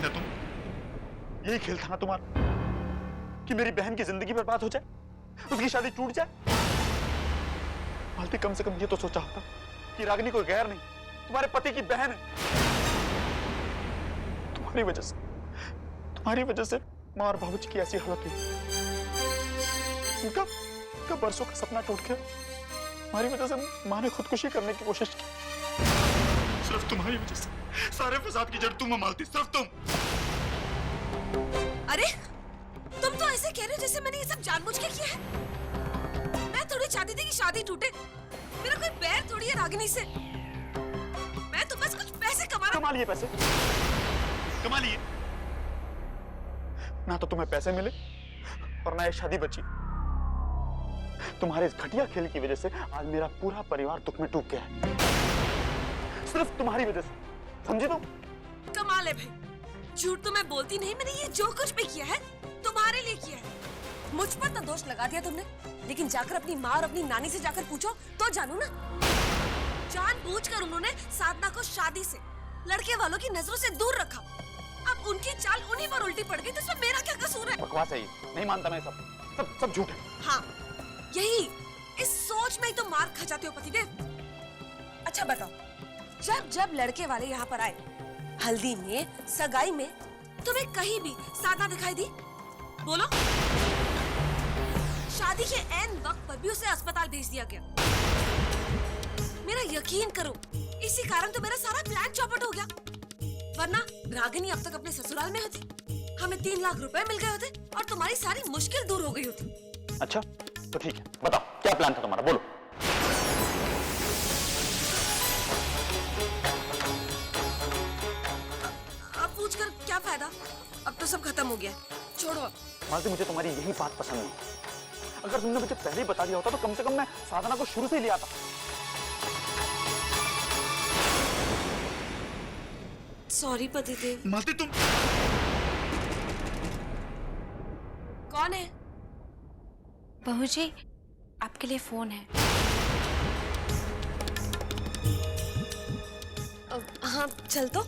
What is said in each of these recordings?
ना तुम? यही खेल था ना तुम्हारा कि मेरी बहन की जिंदगी बर्बाद हो जाए, उसकी शादी टूट जाए? मालती, कम से कम ये तो सोचा होता कि रागिनी कोई गैर नहीं, तुम्हारे पति की बहन है। तुम्हारी वजह से माँ और बाबूजी की ऐसी हालत हुई। उनका बरसों का सपना टूट गया। तुम्हारी वजह से माँ ने खुदकुशी करने की कोशिश की। सिर्फ तुम्हारी वजह से सारे फसाद की जड़ तुम मालती, सिर्फ तुम। अरे तुम तो ऐसे कह रहे हो जैसे मैंने ये सब जानबूझ के किया है। मैं थोड़ी चाहती थी कि शादी टूटे, मेरा कोई बैर थोड़ी है रागिनी से। मैं तो बस कुछ पैसे कमा लिए पैसे कमा लिए। ना तो तुम्हें पैसे मिले और ना ये शादी बची। तुम्हारे इस घटिया खेल की वजह से आज मेरा पूरा परिवार दुख में डूब गया है, सिर्फ तुम्हारी वजह से, समझे तुम? कमाल है भाई, झूठ तो मैं बोलती नहीं। मैंने ये जो कुछ भी किया है तुम्हारे लिए किया है। मुझ पर तो दोष लगा दिया तुमने, लेकिन जाकर अपनी माँ और अपनी नानी से जाकर पूछो तो जानू ना। जानबूझकर उन्होंने साधना को शादी से, लड़के वालों की नजरों से दूर रखा। अब उनकी चाल उन्हीं पर उल्टी पड़ गई, तो इसमें मेरा क्या कसूर है? बकवास है ये, नहीं मानता मैं। सब झूठ है। हाँ, यही इस सोच में ही तो मार खा जाते हो पतिदेव। अच्छा बताओ, जब जब लड़के वाले यहाँ पर आए, हल्दी में, सगाई में, तुम्हें कहीं भी साधना दिखाई दी? बोलो। शादी के ऐन वक्त पर भी उसे अस्पताल भेज दिया गया। मेरा यकीन करो, इसी कारण तो मेरा सारा प्लान चौपट हो गया। वरना रागिनी अब तक अपने ससुराल में होती, हमें 3 लाख रुपए मिल गए होते और तुम्हारी सारी मुश्किल दूर हो गई होती। अच्छा तो ठीक है, बताओ क्या प्लान था तुम्हारा, बोलो। अब पूछकर क्या फायदा, अब तो सब खत्म हो गया। छोड़ो अब। मालती, मुझे तुम्हारी यही बात पसंद नहीं। अगर तुमने मुझे पहले ही बता दिया होता तो कम से कम मैं साधना को शुरू से ही लिया था। सॉरी पतिदेव। मालती तुम कौन है? बहू जी, आपके लिए फोन है। हाँ चल तो।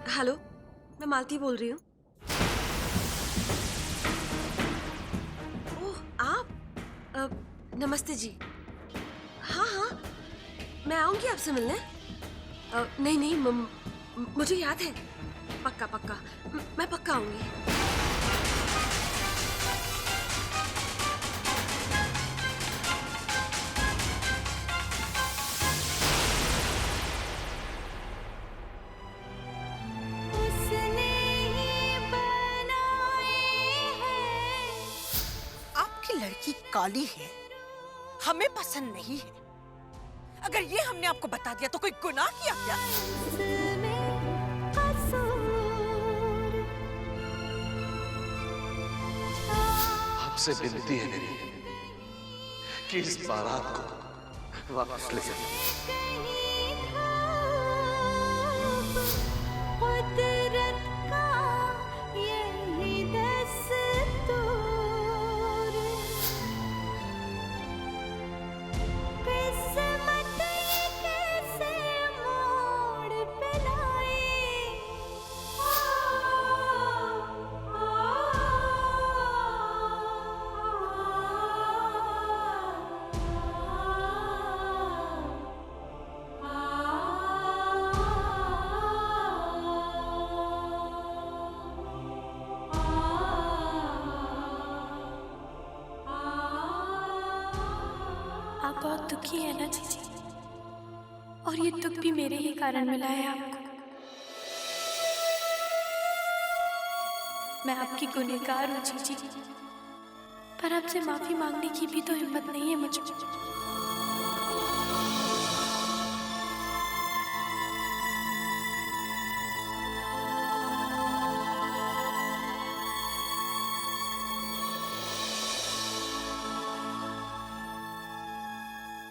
हेलो, मैं मालती बोल रही हूँ। ओह आप, नमस्ते जी। हाँ हाँ, मैं आऊंगी आपसे मिलने। नहीं नहीं, मुझे याद है, पक्का पक्का, मैं पक्का आऊंगी। लड़की काली है, हमें पसंद नहीं है। अगर ये हमने आपको बता दिया तो कोई गुनाह किया क्या? आपसे विनती है मेरी कि इस बारात को वापस ले जाइए। आप बहुत दुखी है ना जीजी, और ये दुख भी मेरे ही कारण मिला है आपको। मैं आपकी गुनहगार हूँ जीजी, पर आपसे माफी मांगने की भी तो हिम्मत नहीं है मुझे।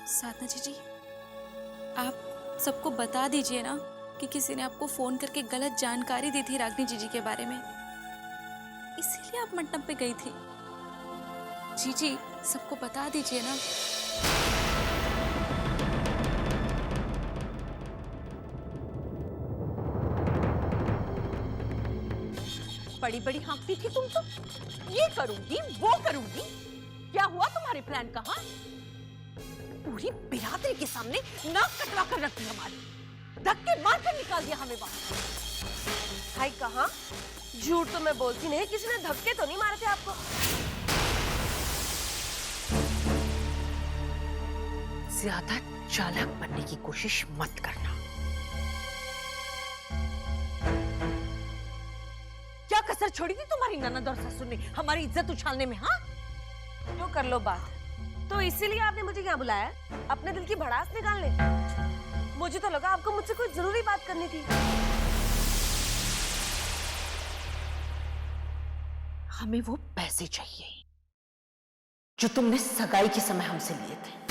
साधना जी, आप सबको बता दीजिए ना कि किसी ने आपको फोन करके गलत जानकारी दी थी रागिनी जीजी के बारे में, इसीलिए आप मंडप पे गई थी। जीजी सबको बता दीजिए ना। बड़ी बड़ी हाँकती थी तुम तो, ये करूंगी वो करूंगी। क्या हुआ तुम्हारे प्लान का? हाँ, पूरी बिरादरी के सामने नाक कटवा कर रखी हमारी, धक्के मार कर निकाल दिया हमें बाहर। भाई कहाँ? झूठ तो मैं बोलती नहीं, किसी ने धक्के तो नहीं मारे थे आपको? ज्यादा चालाक बनने की कोशिश मत करना। क्या कसर छोड़ी थी तुम्हारी ननद और ससुर ने हमारी इज्जत उछालने में? हाँ, जो कर लो बात, तो इसीलिए आपने मुझे क्या बुलाया? अपने दिल की भड़ास निकालने? मुझे तो लगा आपको मुझसे कोई जरूरी बात करनी थी। हमें वो पैसे चाहिए जो तुमने सगाई के समय हमसे लिए थे।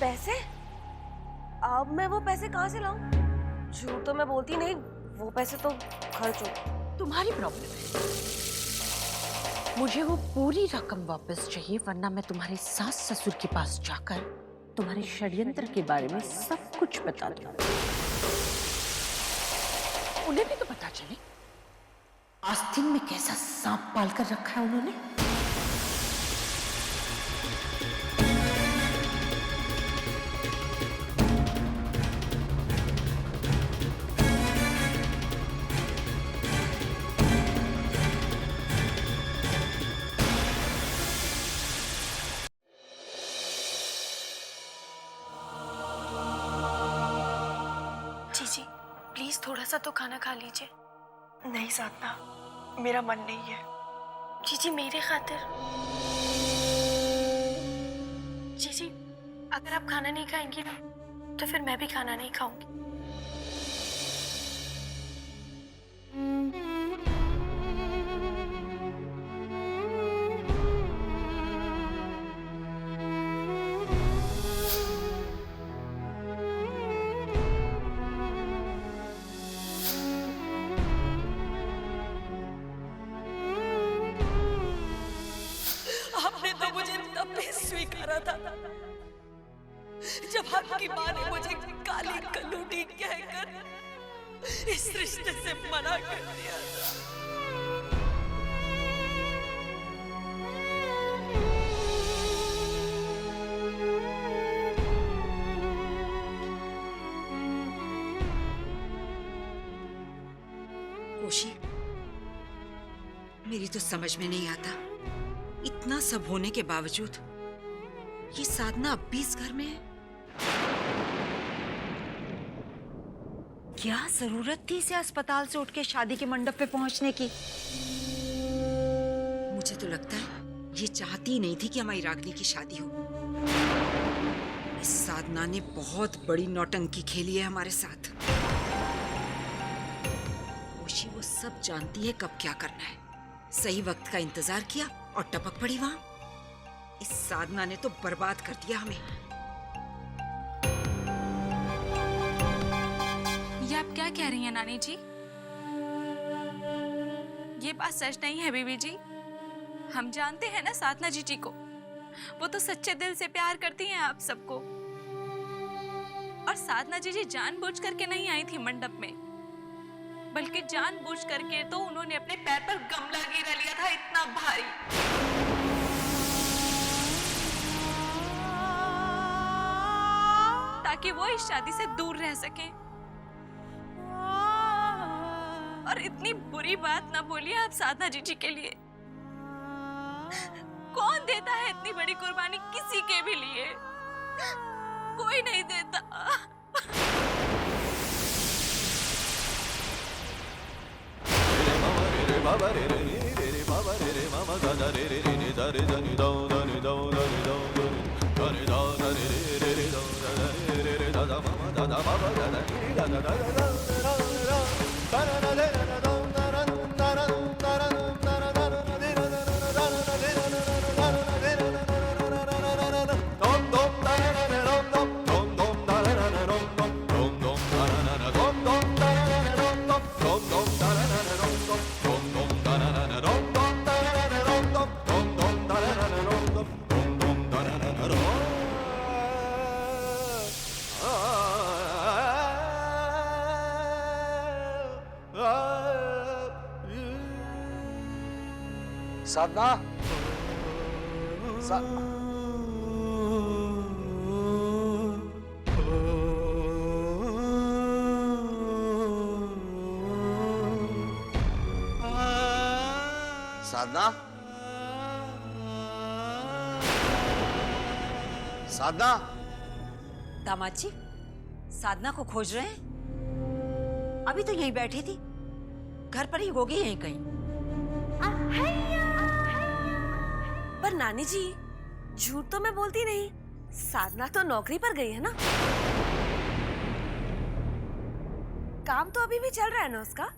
पैसे? अब मैं वो पैसे कहाँ से लाऊं? झूठ तो मैं बोलती नहीं, वो पैसे तो खर्च हो। तुम्हारी प्रॉब्लम है। मुझे वो पूरी रकम वापस चाहिए, वरना मैं तुम्हारे सास ससुर के पास जाकर तुम्हारे षड्यंत्र के बारे में सब कुछ बता दूंगा। उन्हें भी तो पता चले आस्तीन में कैसा सांप पाल कर रखा है उन्होंने। जीजी प्लीज थोड़ा सा तो खाना खा लीजिए। नहीं साधना, मेरा मन नहीं है। जीजी मेरे खातिर। जीजी अगर आप खाना नहीं खाएंगी ना तो फिर मैं भी खाना नहीं खाऊंगी। आपने तो मुझे तब भी स्वीकारा था जब आपकी माँ ने मुझे काली कलूटी कहकर इस रिश्ते से मना कर दिया था। कोशी, मेरी तो समझ में नहीं आता, इतना सब होने के बावजूद ये साधना अब भी इस घर में है। क्या जरूरत थी इसे अस्पताल से उठ के शादी के मंडप पे पहुंचने की? मुझे तो लगता है ये चाहती ही नहीं थी कि हमारी रागनी की शादी हो। इस साधना ने बहुत बड़ी नौटंकी खेली है हमारे साथ। कोशी वो सब जानती है कब क्या करना है। सही वक्त का इंतजार किया और टपक पड़ी वहां। इस साधना ने तो बर्बाद कर दिया हमें। ये आप क्या कह रही हैं नानी जी? ये बात सच नहीं है बीबी जी। हम जानते हैं ना साधना जीजी को, वो तो सच्चे दिल से प्यार करती हैं आप सबको। और साधना जीजी जानबूझ करके नहीं आई थी मंडप में, बल्कि जानबूझ करके तो उन्होंने अपने पैर पर गमला गिरा लिया था, इतना भारी। ताकि वो इस शादी से दूर रह सके। और इतनी बुरी बात ना बोलिए आप साधना जीजी के लिए। कौन देता है इतनी बड़ी कुर्बानी किसी के भी लिए? कोई नहीं देता। साधना, साधना, साधना। दामाद जी, साधना को खोज रहे हैं? अभी तो यहीं बैठी थी, घर पर ही होगी यहीं कहीं। पर नानी जी, झूठ तो मैं बोलती नहीं। साधना तो नौकरी पर गई है ना। काम तो अभी भी चल रहा है ना उसका।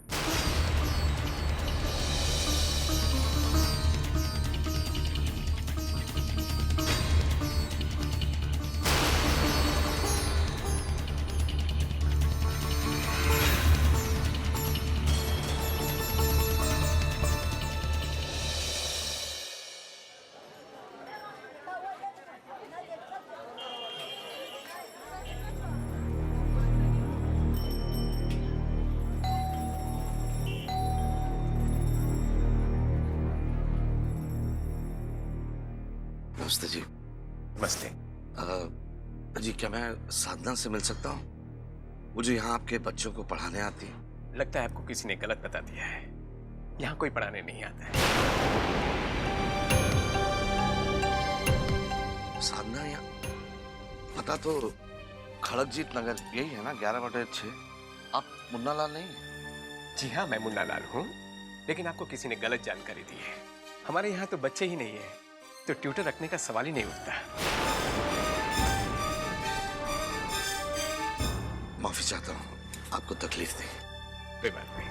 नमस्ते जी। नमस्ते। जी, क्या मैं साधना से मिल सकता हूँ? मुझे यहाँ आपके बच्चों को पढ़ाने आती है। लगता है आपको किसी ने गलत बता दिया है। यहाँ कोई पढ़ाने नहीं आता है। साधना, यहाँ पता तो खड़कजीत नगर यही है ना, 11/6। आप मुन्ना लाल नहीं है? जी हाँ, मैं मुन्ना लाल हूँ, लेकिन आपको किसी ने गलत जानकारी दी है। हमारे यहाँ तो बच्चे ही नहीं है, तो ट्यूटर रखने का सवाल ही नहीं उठता। माफी चाहता हूँ, आपको तकलीफ दी। कोई बात नहीं।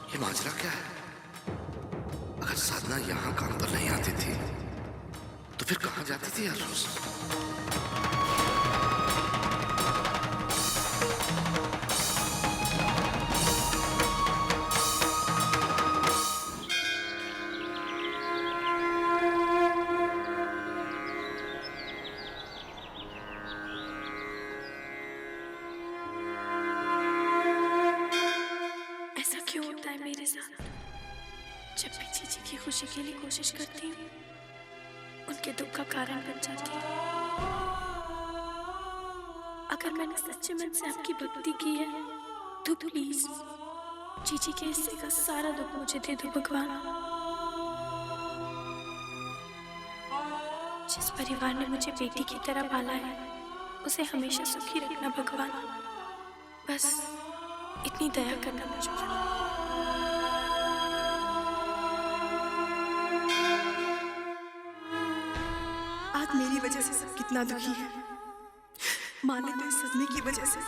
ये माजरा क्या है? अगर साधना यहाँ काम पर नहीं आती थी तो फिर कहाँ जाती थी हर रोज? ऐसा क्यों होता है मेरे साथ? जब भी जीजी की खुशी के लिए कोशिश करती हूँ, उनके दुख का कारण बन जाती हूँ। अगर मैंने सच्चे मन से आपकी भक्ति की है, तो प्लीज जीजी के हिस्से का सारा दुख मुझे दे दो भगवान। जिस परिवार ने मुझे बेटी की तरह पाला है, उसे हमेशा सुखी रखना भगवान। बस इतनी दया करना मुझ पर। आज मेरी वजह से सब कितना दुखी है। माँ ने तो इस सदमे की वजह से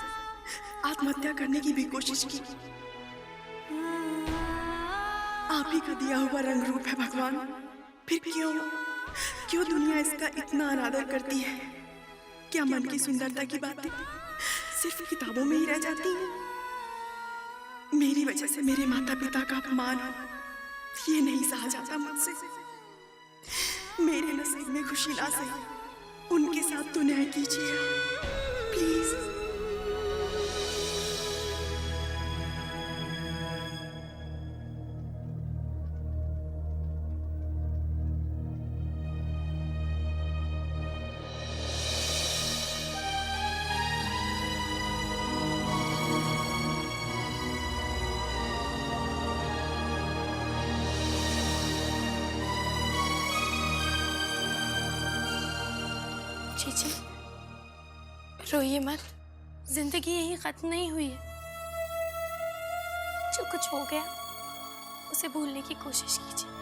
आत्महत्या करने की भी कोशिश की। आप ही का दिया हुआ रंग रूप है भगवान। फिर क्यों दुनिया इसका इतना अनादर करती है? क्या मन की सुंदरता की बातें सिर्फ किताबों में ही रह जाती हैं? मेरी वजह से मेरे माता पिता का अपमान हो, ये नहीं सहा जाता मुझसे। मेरे नसीब में खुशी ना सही, उनके साथ तो न्याय कीजिए प्लीज। जीजी रोइए मत, जिंदगी यहीं खत्म नहीं हुई है। जो कुछ हो गया उसे भूलने की कोशिश कीजिए।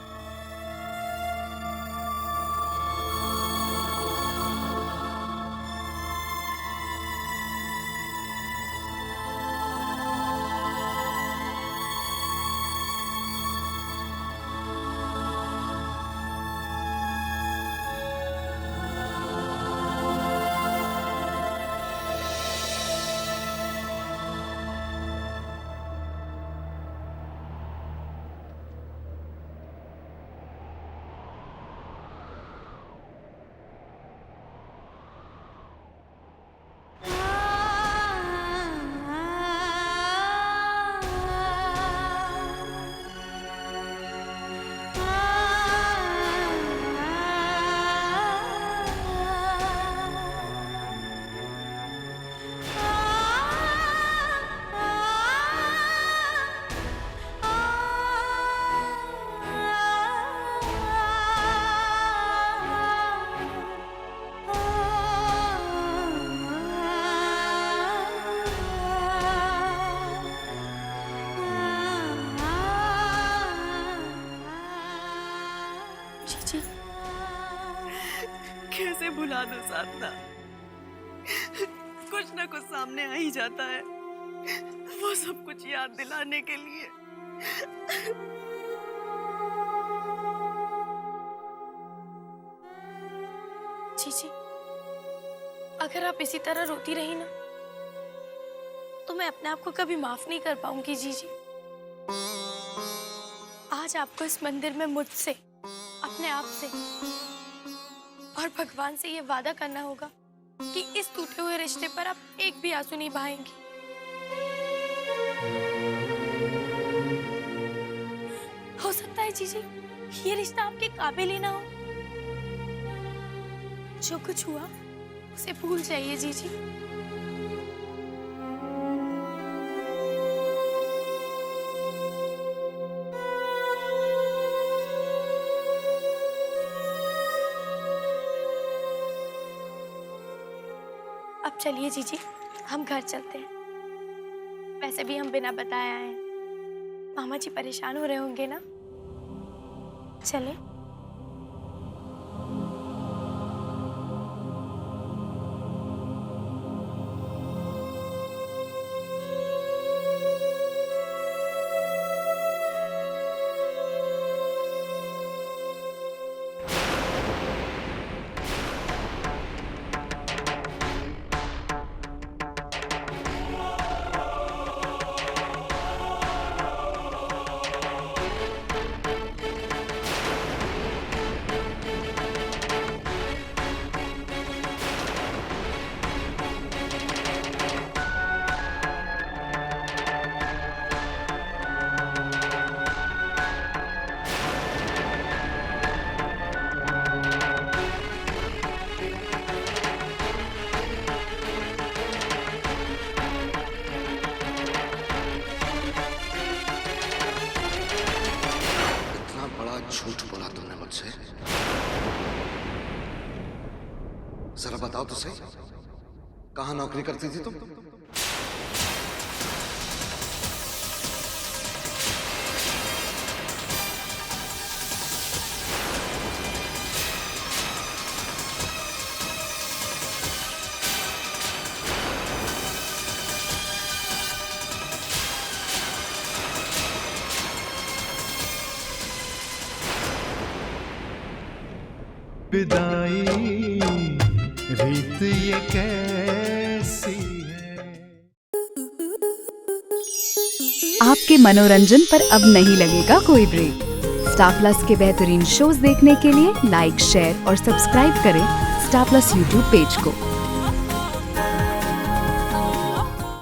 कैसे भुला दो साधना, कुछ ना कुछ सामने आ ही जाता है वो सब कुछ याद दिलाने के लिए। जीजी अगर आप इसी तरह रोती रही ना तो मैं अपने आप को कभी माफ नहीं कर पाऊंगी। जीजी आज आपको इस मंदिर में मुझसे, अपने आप से और भगवान से ये वादा करना होगा कि इस टूटे हुए रिश्ते पर आप एक भी आंसू नहीं बहाएंगी। हो सकता है जीजी ये रिश्ता आपके काबिल ही ना हो। जो कुछ हुआ उसे भूल जाइए जीजी। अब चलिए जीजी हम घर चलते हैं। वैसे भी हम बिना बताए आए हैं, मामा जी परेशान हो रहे होंगे ना। चले। झूठ बोला तुमने मुझसे। जरा बताओ तो सही, कहां नौकरी करती थी तुम? विदाई रीत ये कैसी है। आपके मनोरंजन पर अब नहीं लगेगा कोई ब्रेक। स्टार प्लस के बेहतरीन शोज देखने के लिए लाइक, शेयर और सब्सक्राइब करें स्टार प्लस यूट्यूब पेज को।